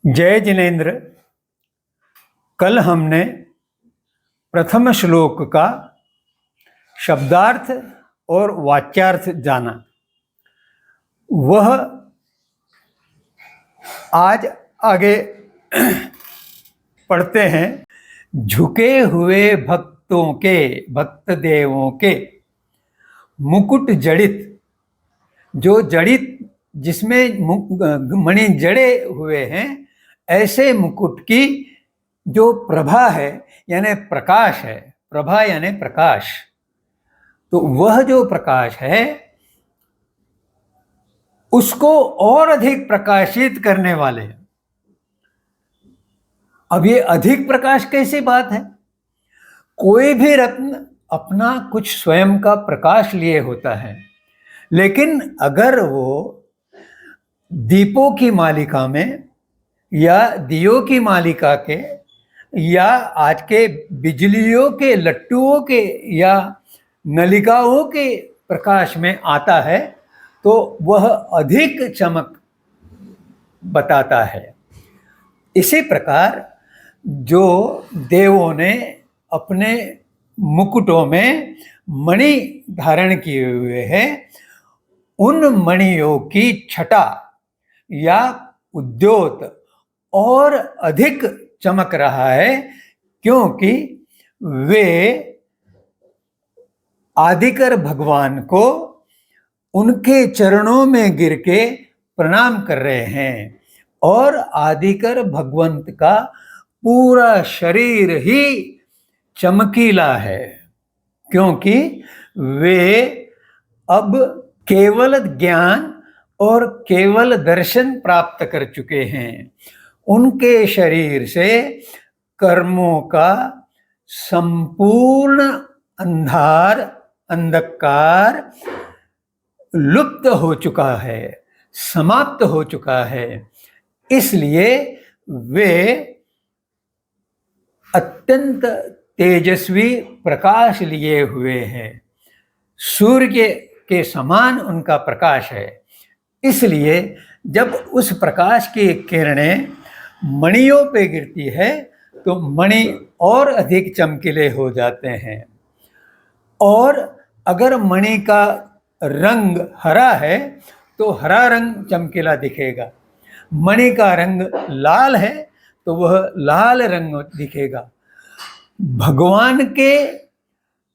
जय जिनेन्द्र। कल हमने प्रथम श्लोक का शब्दार्थ और वाच्यार्थ जाना। वह आज आगे पढ़ते हैं। झुके हुए भक्तों के, भक्त देवों के मुकुट जड़ित, जो जड़ित जिसमें मणि जड़े हुए हैं, ऐसे मुकुट की जो प्रभा है यानी प्रकाश है। प्रभा यानी प्रकाश। तो वह जो प्रकाश है उसको और अधिक प्रकाशित करने वाले। अब ये अधिक प्रकाश कैसी बात है? कोई भी रत्न अपना कुछ स्वयं का प्रकाश लिए होता है, लेकिन अगर वो दीपों की मालिका में या दियों की मालिका के या आज के बिजलियों के लट्टुओं के या नलिकाओं के प्रकाश में आता है तो वह अधिक चमक बताता है। इसी प्रकार जो देवों ने अपने मुकुटों में मणि धारण किए हुए हैं, उन मणियों की छटा या उद्योत और अधिक चमक रहा है, क्योंकि वे आदिकर भगवान को उनके चरणों में गिर के प्रणाम कर रहे हैं। और आदिकर भगवंत का पूरा शरीर ही चमकीला है, क्योंकि वे अब केवल ज्ञान और केवल दर्शन प्राप्त कर चुके हैं। उनके शरीर से कर्मों का संपूर्ण अंधकार लुप्त हो चुका है, समाप्त हो चुका है। इसलिए वे अत्यंत तेजस्वी प्रकाश लिए हुए हैं। सूर्य के समान उनका प्रकाश है। इसलिए जब उस प्रकाश की किरणें मणियों पे गिरती है तो मणि और अधिक चमकीले हो जाते हैं। और अगर मणि का रंग हरा है तो हरा रंग चमकीला दिखेगा। मणि का रंग लाल है तो वह लाल रंग दिखेगा। भगवान के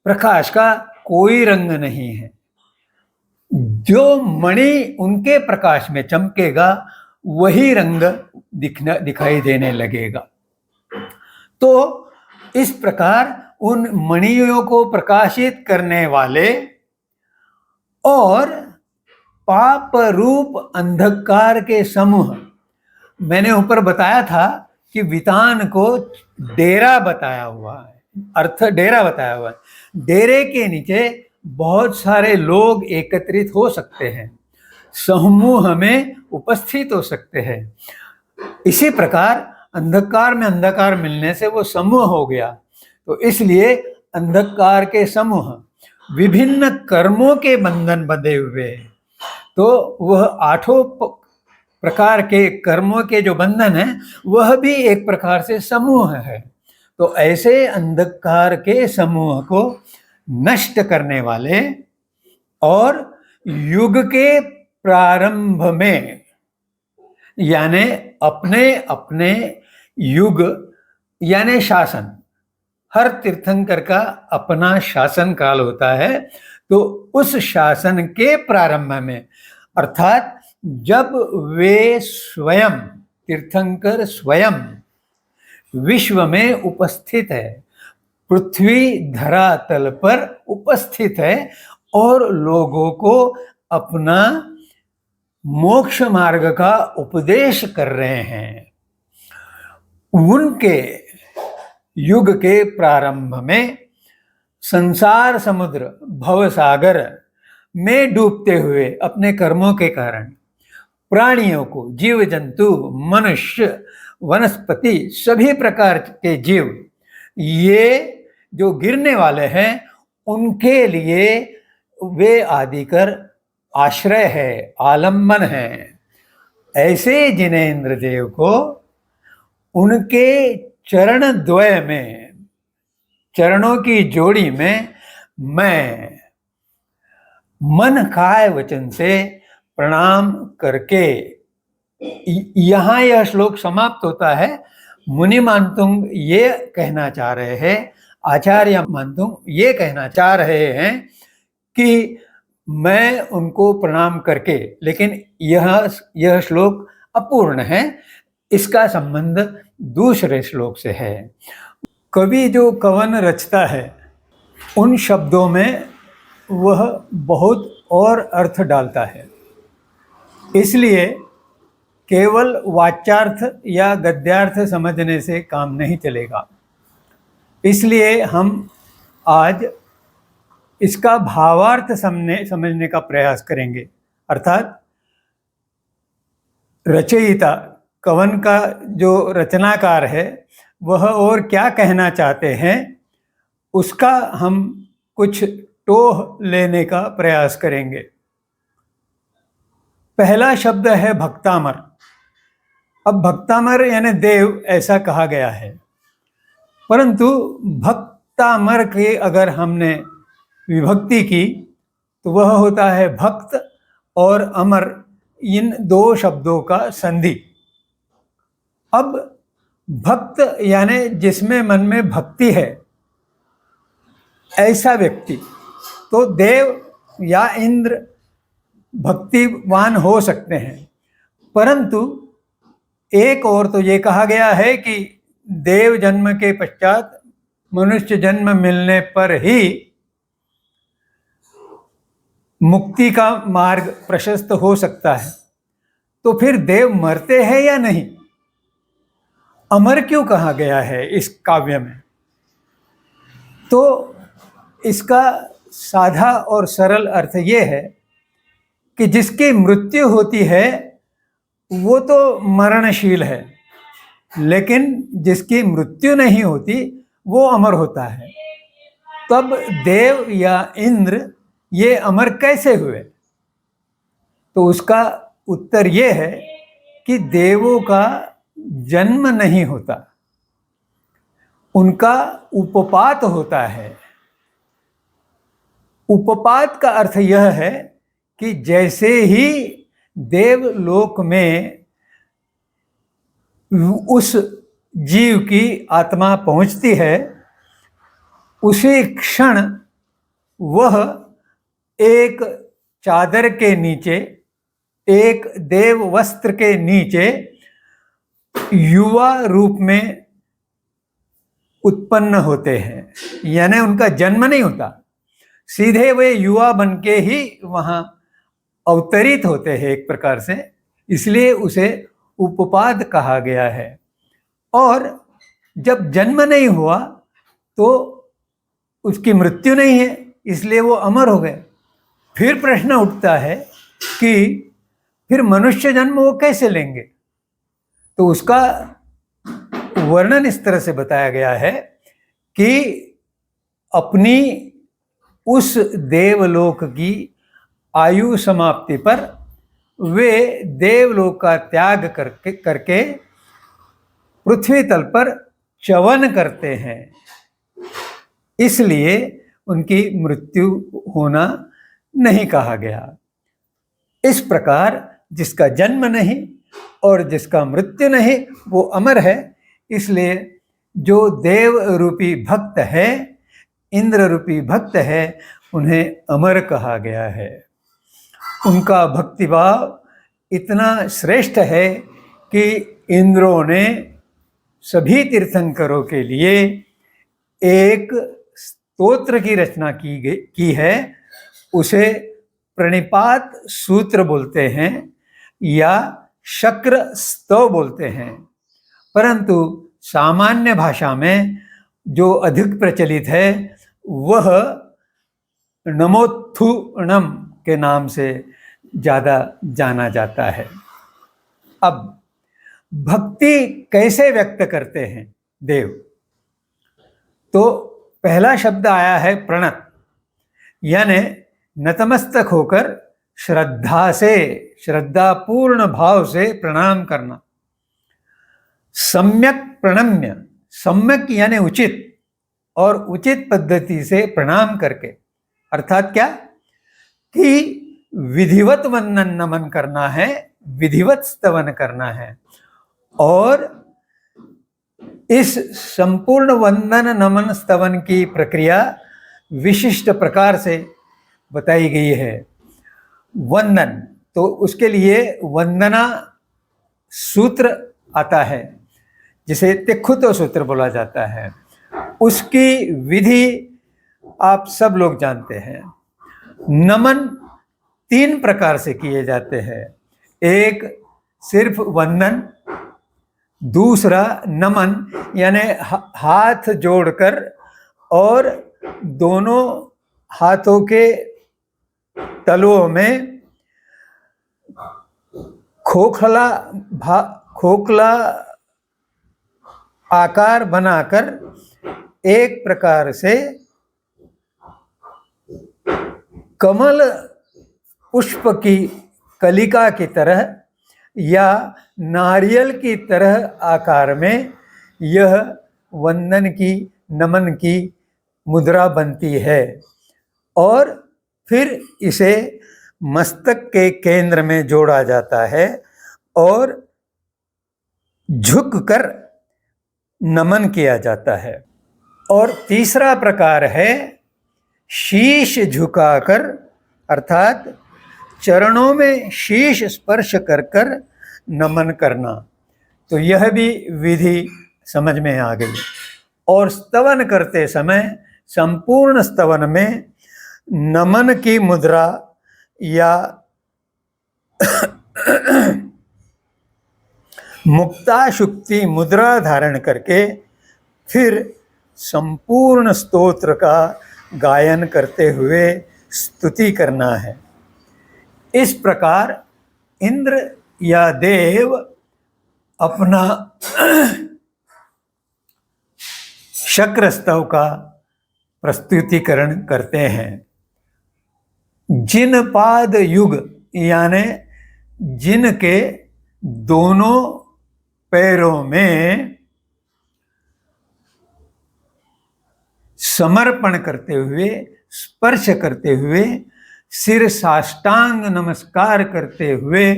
प्रकाश का कोई रंग नहीं है। जो मणि उनके प्रकाश में चमकेगा वही रंग दिखाई देने लगेगा। तो इस प्रकार उन मणियों को प्रकाशित करने वाले और पाप रूप अंधकार के समूह, मैंने ऊपर बताया था कि वितान को डेरा बताया हुआ है, अर्थ डेरा बताया हुआ है। डेरे के नीचे बहुत सारे लोग एकत्रित हो सकते हैं, समूह में उपस्थित हो सकते हैं। इसी प्रकार अंधकार में अंधकार मिलने से वो समूह हो गया। तो इसलिए अंधकार के समूह विभिन्न कर्मों के बंधन बंधे हुए हैं। तो वह आठों प्रकार के कर्मों के जो बंधन है वह भी एक प्रकार से समूह है। तो ऐसे अंधकार के समूह को नष्ट करने वाले और युग के प्रारंभ में यानी अपने अपने युग यानी शासन, हर तीर्थंकर का अपना शासन काल होता है। तो उस शासन के प्रारंभ में, अर्थात जब वे स्वयं तीर्थंकर स्वयं विश्व में उपस्थित है, पृथ्वी धरातल पर उपस्थित है और लोगों को अपना मोक्ष मार्ग का उपदेश कर रहे हैं, उनके युग के प्रारंभ में संसार समुद्र भवसागर में डूबते हुए अपने कर्मों के कारण प्राणियों को, जीव जंतु, मनुष्य, वनस्पति, सभी प्रकार के जीव, ये जो गिरने वाले हैं उनके लिए वे आदिकर आश्रय है, आलम्बन है। ऐसे जिनेन्द्र देव को उनके चरण द्वय में, चरणों की जोड़ी में मैं मन काय वचन से प्रणाम करके, यहाँ यह श्लोक समाप्त होता है। मुनि मानतुंग ये कहना चाह रहे हैं, आचार्य मानतुंग ये कहना चाह रहे हैं कि मैं उनको प्रणाम करके, लेकिन यह श्लोक अपूर्ण है, इसका संबंध दूसरे श्लोक से है। कवि जो कवन रचता है उन शब्दों में वह बहुत और अर्थ डालता है, इसलिए केवल वाच्यार्थ या गद्यार्थ समझने से काम नहीं चलेगा। इसलिए हम आज इसका भावार्थ समझने का प्रयास करेंगे। अर्थात रचयिता, कवन का जो रचनाकार है, वह और क्या कहना चाहते हैं उसका हम कुछ टोह लेने का प्रयास करेंगे। पहला शब्द है भक्तामर। अब भक्तामर यानी देव ऐसा कहा गया है, परंतु भक्तामर की अगर हमने विभक्ति की तो वह होता है भक्त और अमर, इन दो शब्दों का संधि। अब भक्त यानी जिसमें मन में भक्ति है, ऐसा व्यक्ति, तो देव या इंद्र भक्तिवान हो सकते हैं, परंतु एक और तो ये कहा गया है कि देव जन्म के पश्चात मनुष्य जन्म मिलने पर ही मुक्ति का मार्ग प्रशस्त हो सकता है। तो फिर देव मरते हैं या नहीं? अमर क्यों कहा गया है इस काव्य में? तो इसका साधा और सरल अर्थ ये है कि जिसकी मृत्यु होती है वो तो मरणशील है, लेकिन जिसकी मृत्यु नहीं होती वो अमर होता है। तब देव या इंद्र ये अमर कैसे हुए? तो उसका उत्तर ये है कि देवों का जन्म नहीं होता, उनका उपपात होता है। उपपात का अर्थ यह है कि जैसे ही देवलोक में उस जीव की आत्मा पहुंचती है, उसी क्षण वह एक चादर के नीचे, एक देव वस्त्र के नीचे युवा रूप में उत्पन्न होते हैं। यानी उनका जन्म नहीं होता, सीधे वे युवा बन के ही वहाँ अवतरित होते हैं एक प्रकार से, इसलिए उसे उपपाद कहा गया है। और जब जन्म नहीं हुआ तो उसकी मृत्यु नहीं है, इसलिए वो अमर हो गए। फिर प्रश्न उठता है कि फिर मनुष्य जन्म वो कैसे लेंगे? तो उसका वर्णन इस तरह से बताया गया है कि अपनी उस देवलोक की आयु समाप्ति पर वे देवलोक का त्याग करके पृथ्वी तल पर च्यवन करते हैं, इसलिए उनकी मृत्यु होना नहीं कहा गया। इस प्रकार जिसका जन्म नहीं और जिसका मृत्यु नहीं वो अमर है, इसलिए जो देव रूपी भक्त है, इंद्र रूपी भक्त है, उन्हें अमर कहा गया है। उनका भक्तिभाव इतना श्रेष्ठ है कि इंद्रों ने सभी तीर्थंकरों के लिए एक स्तोत्र की रचना की है। उसे प्रणिपात सूत्र बोलते हैं या शक्र स्तव बोलते हैं, परंतु सामान्य भाषा में जो अधिक प्रचलित है वह नमोत्थुणम के नाम से ज़्यादा जाना जाता है। अब भक्ति कैसे व्यक्त करते हैं देव? तो पहला शब्द आया है प्रणत, यानी नतमस्तक होकर श्रद्धापूर्ण भाव से प्रणाम करना। सम्यक प्रणम्य, सम्यक यानी उचित, और उचित पद्धति से प्रणाम करके, अर्थात क्या कि विधिवत वंदन नमन करना है, विधिवत स्तवन करना है। और इस संपूर्ण वंदन नमन स्तवन की प्रक्रिया विशिष्ट प्रकार से बताई गई है। वंदन, तो उसके लिए वंदना सूत्र आता है जिसे तिखुतो सूत्र बोला जाता है। उसकी विधि आप सब लोग जानते हैं। नमन 3 प्रकार से किए जाते हैं। एक सिर्फ वंदन, दूसरा नमन यानी हाथ जोड़कर और दोनों हाथों के तलुओं में खोखला आकार बनाकर एक प्रकार से कमल पुष्प की कलिका की तरह या नारियल की तरह आकार में यह वंदन की, नमन की मुद्रा बनती है। और फिर इसे मस्तक के केंद्र में जोड़ा जाता है और झुककर नमन किया जाता है। और तीसरा प्रकार है शीश झुकाकर, अर्थात चरणों में शीश स्पर्श कर कर नमन करना। तो यह भी विधि समझ में आ गई। और स्तवन करते समय संपूर्ण स्तवन में नमन की मुद्रा या मुक्ताशुक्ति मुद्रा धारण करके फिर संपूर्ण स्तोत्र का गायन करते हुए स्तुति करना है। इस प्रकार इंद्र या देव अपना शक्रस्तव का प्रस्तुतिकरण करते हैं। जिन पाद युग यानी जिनके दोनों पैरों में समर्पण करते हुए, स्पर्श करते हुए, सिर साष्टांग नमस्कार करते हुए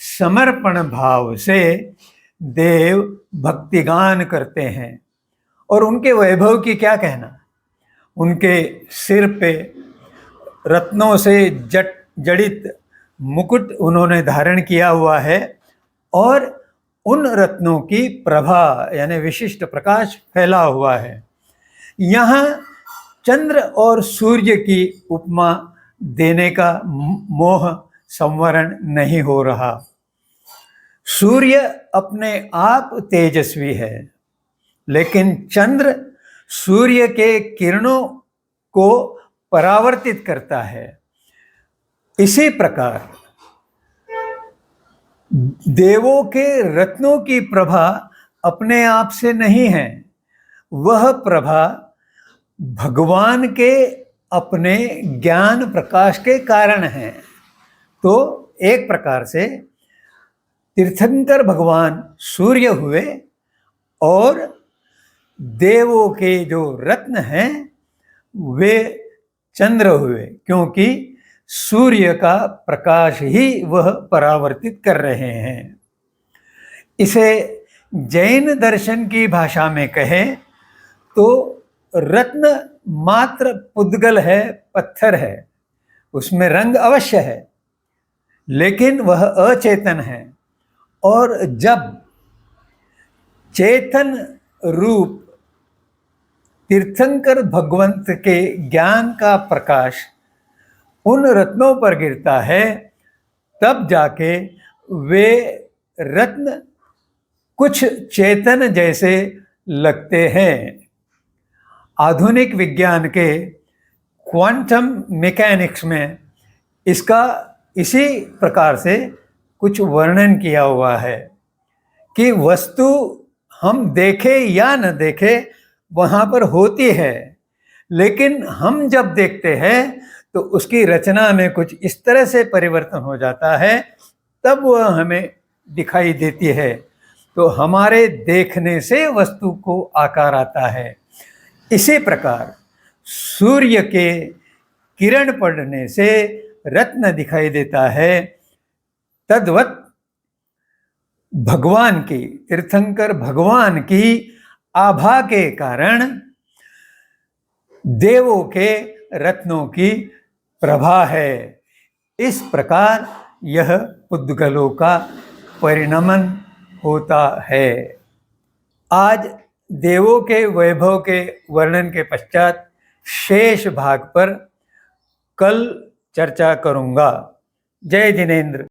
समर्पण भाव से देव भक्तिगान करते हैं। और उनके वैभव की क्या कहना। उनके सिर पे रत्नों से जड़ित मुकुट उन्होंने धारण किया हुआ है और उन रत्नों की प्रभा यानी विशिष्ट प्रकाश फैला हुआ है। यहाँ चंद्र और सूर्य की उपमा देने का मोह संवरण नहीं हो रहा। सूर्य अपने आप तेजस्वी है, लेकिन चंद्र सूर्य के किरणों को परावर्तित करता है। इसी प्रकार देवों के रत्नों की प्रभा अपने आप से नहीं है, वह प्रभा भगवान के अपने ज्ञान प्रकाश के कारण है। तो एक प्रकार से तीर्थंकर भगवान सूर्य हुए और देवों के जो रत्न हैं वे चंद्र हुए, क्योंकि सूर्य का प्रकाश ही वह परावर्तित कर रहे हैं। इसे जैन दर्शन की भाषा में कहें तो रत्न मात्र पुद्गल है, पत्थर है, उसमें रंग अवश्य है, लेकिन वह अचेतन है। और जब चेतन रूप तीर्थंकर भगवंत के ज्ञान का प्रकाश उन रत्नों पर गिरता है, तब जाके वे रत्न कुछ चेतन जैसे लगते हैं। आधुनिक विज्ञान के क्वांटम मैकेनिक्स में इसका इसी प्रकार से कुछ वर्णन किया हुआ है कि वस्तु हम देखे या न देखे वहाँ पर होती है, लेकिन हम जब देखते हैं तो उसकी रचना में कुछ इस तरह से परिवर्तन हो जाता है, तब वह हमें दिखाई देती है। तो हमारे देखने से वस्तु को आकार आता है। इसी प्रकार सूर्य के किरण पड़ने से रत्न दिखाई देता है। तद्वत भगवान की, तीर्थंकर भगवान की आभा के कारण देवों के रत्नों की प्रभा है। इस प्रकार यह पुद्गलों का परिणमन होता है। आज देवों के वैभव के वर्णन के पश्चात शेष भाग पर कल चर्चा करूंगा। जय जिनेंद्र।